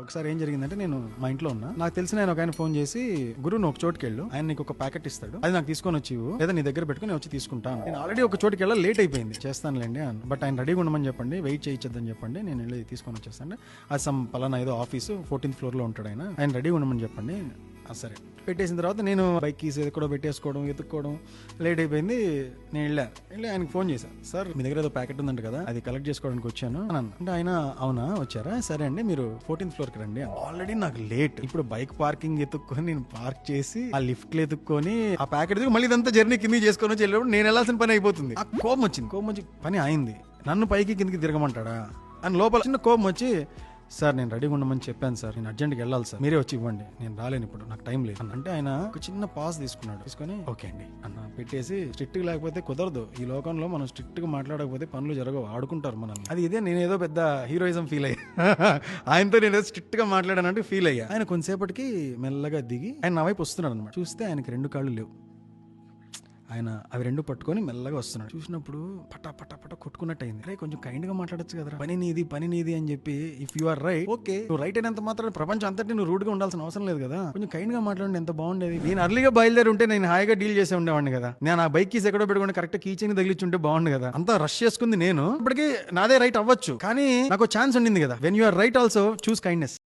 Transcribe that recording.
ఒకసారి ఏం జరిగిందంటే నేను మా ఇంట్లో ఉన్నా, నాకు తెలిసిన ఆయన ఒక ఆయన ఫోన్ చేసి, గురు నువ్వు ఒక చోటుకి వెళ్ళు, ఆయన నీకు ఒక ప్యాకెట్ ఇస్తాడు, అది నాకు తీసుకొని వచ్చి లేదా నీ దగ్గర పెట్టుకుని వచ్చి తీసుకుంటాను. నేను ఆల్రెడీ ఒక చోటుకి వెళ్ళా, లేట్ అయిపోయింది, చేస్తానులేండి అని. బట్ ఆయన రెడీగా ఉండమని చెప్పండి, వెయిట్ చేయించద్దని చెప్పండి, నేను వెళ్ళి తీసుకొని వచ్చేస్తాను. అది సమ్ పలానా ఏదో ఆఫీసు 14th floor లో ఉంటాడు ఆయన, ఆయన రెడీగా ఉండమని చెప్పండి. సరే పెట్టేసిన తర్వాత నేను బైక్ కీస్ ఎక్కడో పెట్టేసుకోవడం ఎత్తుక్కోవడం లేట్ అయిపోయింది. నేను వెళ్ళి ఆయనకి ఫోన్ చేశాను, సార్ మీ దగ్గర ఏదో ప్యాకెట్ ఉందంట కదా, అది కలెక్ట్ చేసుకోవడానికి వచ్చాను అని అన్న. అంటే ఆయన అవునా వచ్చారా, సరే అండి మీరు 14th floor కి రండి. ఆల్రెడీ నాకు లేట్, ఇప్పుడు బైక్ పార్కింగ్ ఎత్తుక్కొని నేను పార్క్ చేసి ఆ లిఫ్ట్ లో ఎత్తుక్కొని ఆ ప్యాకెట్ మళ్ళీ ఇదంతా జర్నీ కింద చేసుకొని వచ్చి వెళ్ళినప్పుడు నేను వెళ్ళాల్సిన పని అయిపోతుంది. ఆ కోపం వచ్చి పని అయింది, నన్ను పైకి కిందకి తిరగమంటాడా అని లోపల చిన్న కోపం వచ్చి, సార్ నేను రెడీగా ఉండమని చెప్పాను సార్, నేను అర్జెంట్గా వెళ్ళాలి సార్, మీరే వచ్చి ఇవ్వండి, నేను రాలేను ఇప్పుడు, నాకు టైం లేదు అంటే ఆయన ఒక చిన్న పాస్ తీసుకొని ఓకే అండి అన్న పెట్టేసి, స్ట్రిక్ట్ గా లేకపోతే కుదరదు ఈ లోకంలో, మనం స్ట్రిక్ట్ గా మాట్లాడకపోతే పనులు జరగవు, ఆడుకుంటారు మనల్ని. అది ఇదే నేను ఏదో పెద్ద హీరోయిజం ఫీల్ అయ్యా ఆయనతో నేను ఏదో స్ట్రిక్ట్ గా మాట్లాడానంటే ఫీల్ అయ్యా. ఆయన కొంతసేపటికి మెల్లగా దిగి ఆయన నా వైపు వస్తున్నాడు అనమాట. చూస్తే ఆయనకి 2 కాళ్ళు లేవు, ఆయన అవి 2 పట్టుకొని మెల్లగా వస్తున్నాడు. చూసినప్పుడు పటా పటా పటా కొట్టుకున్నట్టు అయింది. రే కొంచెం కైండ్ గా మాట్లాడచ్చు కదా, పని నీది అని చెప్పి, if you are right okay, నువ్వు రైట్ అయినంత మాత్రం ప్రపంచం అంతటి నువ్వు రూడ్ గా ఉండాల్సిన అవసరం లేదు కదా, కొంచెం కైండ్ గా మాట్లాడండి, ఎంత బాగుండేది. నేను అర్లీగా బయలుదేరి ఉంటే నేను హాయిగా డీల్ చేసే ఉండేవాడిని కదా, నేను ఆ బైక్ కీస్ ఎక్కడో పెట్టుకుంటే కరెక్ట్ కీ చైన్ తగిలిచ్చి ఉంటే బాగుండు కదా. అంతా రష్ చేసుకుంది నేను, ఇప్పటికీ నాదే రైట్ అవ్వచ్చు, కానీ నాకు ఛాన్స్ ఉండింది కదా. When you are right also choose kindness.